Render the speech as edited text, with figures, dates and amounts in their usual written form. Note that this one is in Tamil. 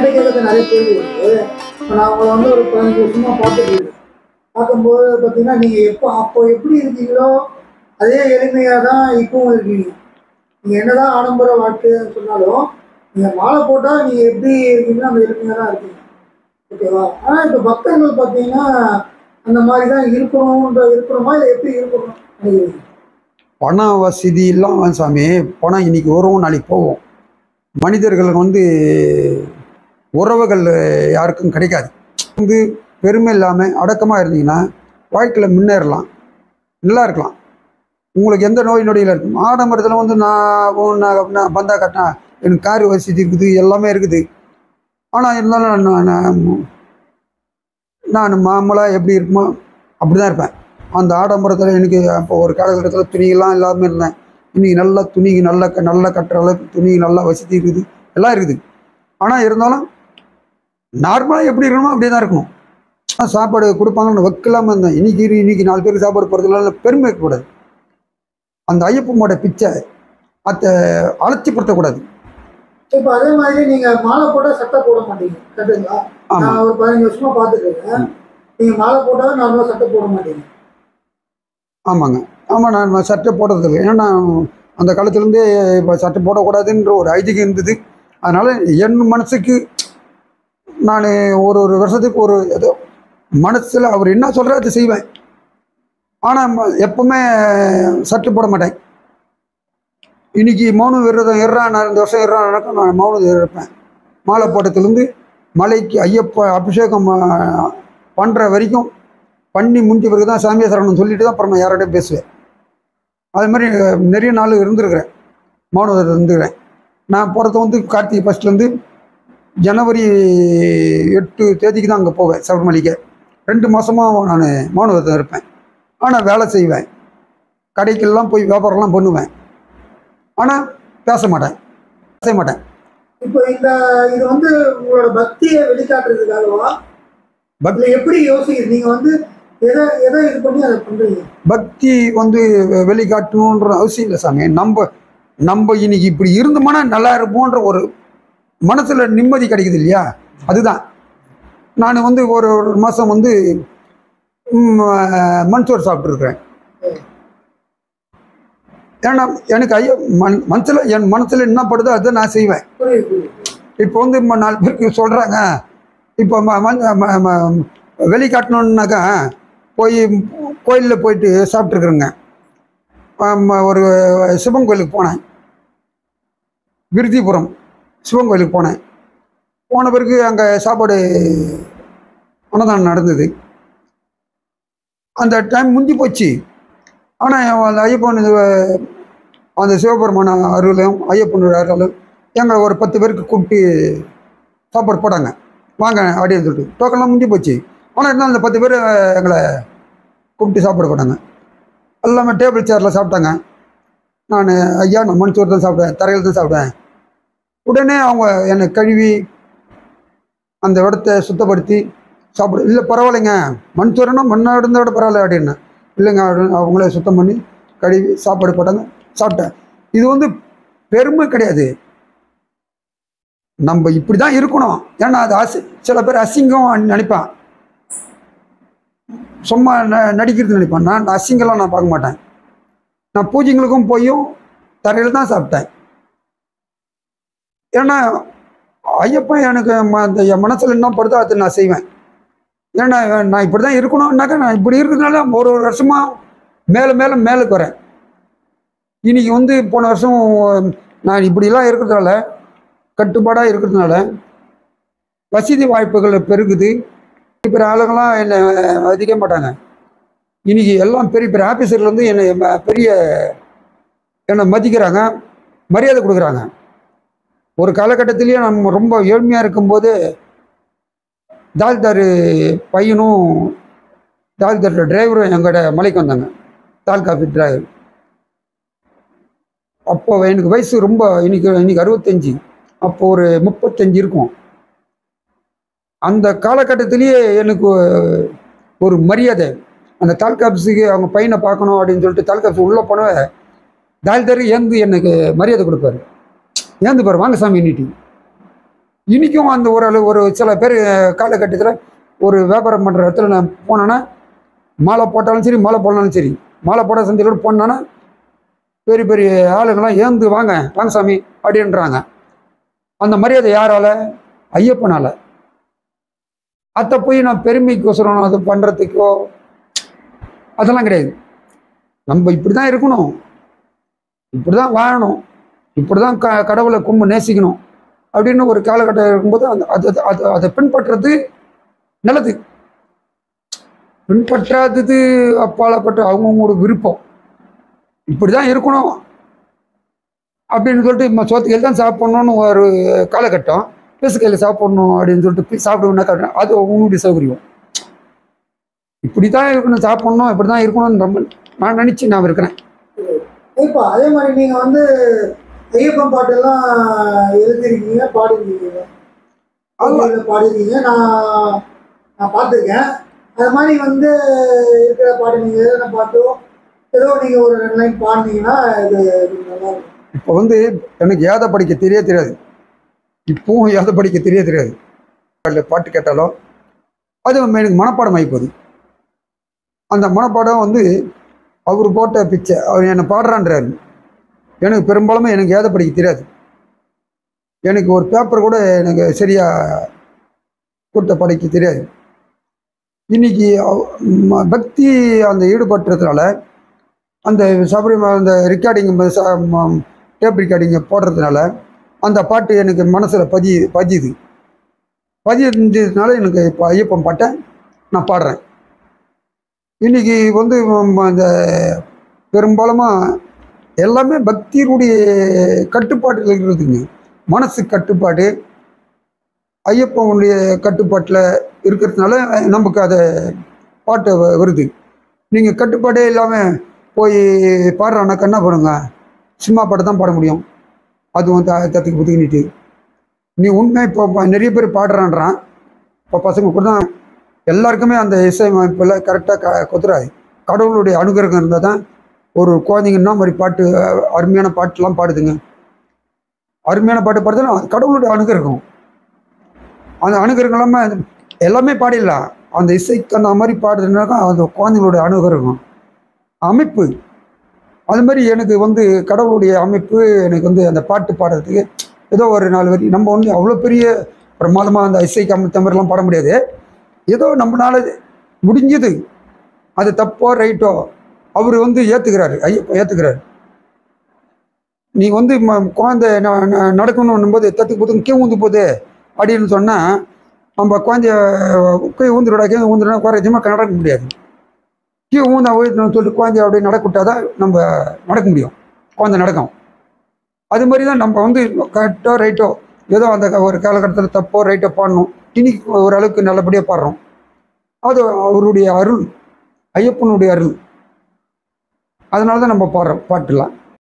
என்கிட்ட கேட்கறது நிறைய கேள்வி இருக்கு. இப்போ நான் உங்களை வந்து ஒரு 15 வருஷமா பார்த்துட்டு பார்க்கும்போது பார்த்தீங்கன்னா நீங்கள் அப்போ எப்படி இருக்கீங்களோ அதே எளிமையாக தான் இப்பவும் இருக்கீங்க. நீங்கள் என்னதான் ஆடம்பர வாழ்க்கைன்னு சொன்னாலும் நீங்கள் மாலை போட்டால் நீங்கள் எப்படி இருக்கீங்களோ அந்த எளிமையாக தான் இருக்கீங்க. ஓகேவா? ஆனால் இப்போ பக்தர்கள் பார்த்தீங்கன்னா அந்த மாதிரி தான் இருக்கணுமா இல்லை எப்படி இருக்கணும் நினைக்கிறீங்க? பண வசதி இல்லாமல் சாமி, பணம் இன்னைக்கு வரும் நாளைக்கு போகும். மனிதர்களுக்கு வந்து உறவுகள் யாருக்கும் கிடைக்காது. வந்து பெருமை இல்லாமல் அடக்கமாக இருந்தீங்கன்னா வாழ்க்கையில் முன்னேறலாம், நல்லா இருக்கலாம். உங்களுக்கு எந்த நோய் நொடியில் இருக்கும். ஆடம்பரத்தில் வந்து நான் பந்தா கட்டினா எனக்கு கார் வசதி இருக்குது, எல்லாமே இருக்குது. ஆனால் இருந்தாலும் நான் மாமூலாக எப்படி இருக்குமோ அப்படி தான் இருப்பேன். அந்த ஆடம்பரத்தில் எனக்கு அப்போ ஒரு காலகட்டத்தில் துணிகள்லாம் இல்லாமல் இருந்தேன். இன்றைக்கி நல்லா துணிக்கு நல்லா கட்டுற அளவுக்கு துணி நல்லா வசதி இருக்குது, எல்லாம் இருக்குது. ஆனால் இருந்தாலும் நார்மலாக எப்படி இருக்கணுமோ அப்படியே தான் இருக்கணும். சாப்பாடு கொடுப்பாங்கன்னு வைக்கலாமல் இருந்தேன். இன்னைக்கு 4 பேருக்கு சாப்பாடு போகிறதுனால பெருமை இருக்கக்கூடாது. அந்த ஐயப்பனோட பிச்சை அதை அலட்சிப்படுத்தக்கூடாது. இப்போ அதே மாதிரி நீங்கள் மாலை போட்டால் சட்டை போட மாட்டீங்க, கரெக்டுங்களா? நான் ஒரு 15 வருஷமா பார்த்துருக்கேன். நீங்கள் மாலை போட்டால் நார்மலாக சட்டை போட மாட்டீங்க. ஆமாங்க, ஆமாம். நான் சட்டை போடுறது இல்லை. ஏன்னா அந்த காலத்துலேருந்தே இப்போ சட்டை போடக்கூடாதுன்ற ஒரு ஐதீகம் இருந்தது. அதனால் என் மனசுக்கு நான் ஒரு வருஷத்துக்கு ஒரு ஏதோ மனசில் அவர் என்ன சொல்கிறார் அதை செய்வேன். ஆனால் எப்பவுமே சட்டை போட மாட்டேன். இன்றைக்கி மௌன விரதம் நான் 2 வருஷம் நடக்கும். நான் மௌனம் இருப்பேன். மாலை போட்டத்துலேருந்து மலைக்கு ஐயப்ப அபிஷேகம் பண்ணுற வரைக்கும் பண்ணி முந்தி பிறகு தான் சாமியா சரணம் சொல்லிட்டு தான் அப்புறம் யாரோடையும் பேசுவேன். அது மாதிரி நிறைய நாள் இருந்துருக்கிறேன், மௌன விரதம் இருந்துக்கிறேன். நான் போகிறது வந்து கார்த்திகை ஃபஸ்ட்லேருந்து ஜனவரி 8 தேதிக்கு தான் அங்கே போவேன் சபரிமலைக்கு. 2 மாதமாக நான் மௌன விரதம் இருப்பேன். ஆனால் வேலை செய்வேன், கடைக்கெல்லாம் போய் வியாபாரம்லாம் பண்ணுவேன். ஆனால் பேச மாட்டேன். இப்போ இது வந்து உங்களோட பக்தியை வெளிக்காட்டுறதுக்காகவா? பக்தி எப்படி யோசிக்கிறீங்க? நீங்கள் வந்து எதை இது பண்ணி அதை பண்ணுறீங்க? பக்தி வந்து வெளிக்காட்டணுன்ற அவசியம் இல்லை சாமி. நம்ம இன்னைக்கு இப்படி இருந்தோம்னா நல்லா இருப்போன்ற ஒரு மனசில் நிம்மதி கிடைக்குது இல்லையா, அதுதான். நான் வந்து ஒரு மாதம் வந்து மண்சோறு சாப்பிட்ருக்குறேன். ஏன்னா எனக்கு என் மனசில் என்ன படுதோ அதை நான் செய்வேன். இப்போ வந்து 4 பேருக்கு சொல்கிறாங்க, இப்போ வெளிக்காட்டணுன்னாக்கா போய் கோயிலில் போயிட்டு சாப்பிட்ருக்குறேங்க. ஒரு சிவன் கோயிலுக்கு போனேன், விருத்திபுரம் சிவன் கோயிலுக்கு போன பிறகு அங்கே சாப்பாடு அன்னதானம் நடந்தது. அந்த டைம் முடிஞ்சு போச்சு. ஆனால் அந்த ஐயப்பன் அந்த சிவபெருமான அருளும் ஐயப்பனோட அருளும் எங்களை ஒரு 10 பேருக்கு கூப்பிட்டு சாப்பாடு போட்டாங்க, வாங்க அப்படின்னு சொல்லிட்டு. டோக்கன்லாம் முடிஞ்சு போச்சு. ஆனால் இருந்தாலும் அந்த 10 பேர் எங்களை கூப்பிட்டு சாப்பாடு போட்டாங்க. எல்லாமே டேபிள் சேரில் சாப்பிட்டாங்க. நான் ஐயா நான் மண்சோறு தான் சாப்பிட்டேன், தரையில் தான் சாப்பிட்டேன். உடனே அவங்க என்னை கழுவி அந்த இடத்த சுத்தப்படுத்தி சாப்பிடு. இல்லை பரவாயில்லைங்க, மண்சோறுனா மண்ணாக இருந்தோட பரவாயில்ல அப்படின்னு. இல்லைங்க அவங்களே சுத்தம் பண்ணி கழுவி சாப்பாடு போட்டாங்க, சாப்பிட்டேன். இது வந்து பெருமை கிடையாது, நம்ம இப்படி தான் இருக்கணும். ஏன்னா அது சில பேர் அசிங்கம் நினைப்பான், சும்மா நடிக்கிறது நினைப்பான். நான் அசிங்கம்லாம் நான் பார்க்க மாட்டேன். நான் பூஜைங்களுக்கும் போயும் தரையில் தான் சாப்பிட்டேன். ஏன்னா ஐயப்பன் எனக்கு என் மனசில் என்ன படுதோ அதை நான் செய்வேன். ஏன்னா நான் இப்படி தான் இருக்கணும்னாக்கா நான் இப்படி இருக்கிறதுனால ஒரு வருஷமாக மேலுக்கு வரேன். இன்றைக்கி வந்து போன வருஷம் நான் இப்படிலாம் இருக்கிறதுனால, கட்டுப்பாடாக இருக்கிறதுனால வசதி வாய்ப்புகள் பெருகுது. பெரிய ஆளுங்களாம் என்னை மதிக்க மாட்டாங்க. இன்றைக்கி எல்லாம் பெரிய ஆஃபீஸர்லேருந்து என்னை மதிக்கிறாங்க, மரியாதை கொடுக்குறாங்க. ஒரு காலகட்டத்திலேயே நம்ம ரொம்ப ஏழ்மையாக இருக்கும்போது தால்தார் பையனும் தால்தார் டிரைவரும் எங்கள்கிட்ட மலைக்கு வந்தாங்க, தாலுகா ஆஃபீஸ் டிரைவர். அப்போ எனக்கு வயசு ரொம்ப இன்னைக்கு 65, அப்போ ஒரு 35 இருக்கும். அந்த காலகட்டத்திலேயே எனக்கு ஒரு மரியாதை. அந்த தாலுகா ஆஃபீஸுக்கு அவங்க பையனை பார்க்கணும் அப்படின்னு சொல்லிட்டு தாலுகா ஆஃபீஸ் உள்ளே போனவே தால்தார் ஏந்து எனக்கு மரியாதை கொடுப்பாரு. ஏந்து பாரு, வாங்க சாமி நீட்டி. இன்றைக்கும் அந்த ஒரு சில பேர் காலகட்டத்தில் ஒரு வியாபாரம் பண்ணுற இடத்துல நான் போனேன்னா மாலை போட்டாலும் சரி மாலை போடனாலும் சரி மாலை போட சந்தையோடு போனான்னா பெரிய பெரிய ஆளுங்கள்லாம் ஏந்து வாங்க வாங்க சாமி அப்படின்றாங்க. அந்த மரியாதை யாரால? ஐயப்பனால. அதை போய் நான் பெருமைக்கோசரம் அது பண்ணுறதுக்கோ அதெல்லாம் கிடையாது. நம்ம இப்படி தான் இருக்கணும், இப்படி தான் வாழணும், இப்படி தான் கடவுளை நேசிக்கணும் அப்படின்னு ஒரு காலகட்டம் இருக்கும்போது அதை பின்பற்றுறது நல்லது. பின்பற்றாதது அப்பாலப்பட்ட அவங்கவுங்களோட விருப்பம். இப்படி தான் இருக்கணும் அப்படின்னு சொல்லிட்டு சோத்துக்கையில் தான் சாப்பிட்ணுன்னு ஒரு காலகட்டம், பேசுக்கையில் சாப்பிட்ணும் அப்படின்னு சொல்லிட்டு சாப்பிடுவோம்னா அது அவங்களுடைய சௌகரியம். இப்படி தான் இருக்கணும், சாப்பிட்ணும், இப்படி தான் இருக்கணும்னு நான் நினச்சி நான் இருக்கிறேன். இப்போ அதே மாதிரி நீங்கள் வந்து ஐயப்பன் பாட்டெல்லாம் எழுதிருக்கீங்க, பாடிருக்கீங்க, பாடிருக்கீங்க. நான் பார்த்துருக்கேன். அது மாதிரி வந்து இருக்கிற பாட்டு நீங்கள் எதுனா பாட்டோ ஏதோ நீங்கள் ஒரு 2 லைன் பாடினீங்கன்னா இது நல்லா இருக்கும். இப்போ வந்து எனக்கு ஏதை படிக்க தெரியாது, இப்பவும் ஏதை படிக்க தெரியாது. பாட்டு கேட்டாலும் அது எனக்கு மனப்பாடம் ஆகி போகுது. அந்த மனப்பாடம் வந்து அவர் போட்ட பிச்சை, அவர் என்னை பாடுறான்றாரு. எனக்கு பெரும்பாலுமே எனக்கு ஏதை படிக்க தெரியாது. எனக்கு ஒரு பேப்பர் கூட எனக்கு சரியாக கூட்ட படிக்க தெரியாது. இன்னைக்கு பக்தி அந்த ஈடுபட்டுறதுனால அந்த சபரிமலை அந்த ரெக்கார்டிங் டேப் ரெக்கார்டிங்கை போடுறதுனால அந்த பாட்டு எனக்கு மனசில் பதியுதுனால எனக்கு இப்போ ஐயப்பன் பாட்டை நான் பாடுறேன். இன்றைக்கி வந்து அந்த பெரும்பாலுமா எல்லாமே பக்தியினுடைய கட்டுப்பாட்டில் இருக்கிறதுங்க. மனசு கட்டுப்பாடு ஐயப்பனுடைய கட்டுப்பாட்டில் இருக்கிறதுனால நமக்கு அதை பாட்டு வருது. நீங்கள் கட்டுப்பாடே இல்லாமல் போய் பாடுறானாக்கா என்ன பண்ணுங்க, சினிமா பாட்டு தான் பாட முடியும். அதுவும் தத்துக்கு புத்துக்கிட்டு நீ உண்மை இப்போ நிறைய பேர் பாடுறான்றான். இப்போ பசங்க கூட தான் எல்லாருக்குமே அந்த இசை அமைப்பில் கரெக்டாக கொத்துறாது. கடவுளுடைய அனுகிரகம் இருந்தால் தான் ஒரு குழந்தைங்கன்னா மாதிரி பாட்டு அருமையான பாட்டுலாம் பாடுதுங்க. அருமையான பாட்டு பாடுறதுனா கடவுளுடைய அனுகிரகம். அந்த அனுகிரகம் இல்லாமல் எல்லாமே பாடிடலாம். அந்த இசைக்கு அந்த மாதிரி பாடுறதுனாக்கா அந்த குழந்தைங்களுடைய அனுகிரகம் அமைப்பு. அது மாதிரி எனக்கு வந்து கடவுளுடைய அமைப்பு எனக்கு வந்து அந்த பாட்டு பாடுறதுக்கு ஏதோ ஒரு 4 வரி. நம்ம ஒன்று அவ்வளோ பெரிய பிரமாதமாக அந்த இசைக்கு அமைத்த மாதிரிலாம் பாட முடியாது. ஏதோ நம்மளால முடிஞ்சது. அது தப்போ ரைட்டோ அவர் வந்து ஏற்றுக்கிறாரு, ஐயப்பா ஏற்றுக்கிறாரு. நீ வந்து குழந்தை நடக்கணும் போது தத்துக்கு போது கீழே ஊந்து போகுது அப்படின்னு சொன்னால் நம்ம குழந்தைய ஊந்துடா கீழே ஊந்துடா குறைஞ்சமாக நடக்க முடியாது. கீழே ஊந்தா போயிட்டு சொல்லிட்டு குழந்தைய அப்படியே நடக்க விட்டாதான் நம்ம நடக்க முடியும், குழந்தை நடக்கும். அது மாதிரி தான் நம்ம வந்து கரெக்டோ ரைட்டோ ஏதோ அந்த ஒரு காலகட்டத்தில் தப்போ ரைட்டோ பாடணும். இன்னைக்கு ஓரளவுக்கு நல்லபடியாக பாடுறோம். அது அவருடைய அருள், ஐயப்பனுடைய அருள். அதனால தான் நம்ம பாடுறோம் பாட்டுலாம்.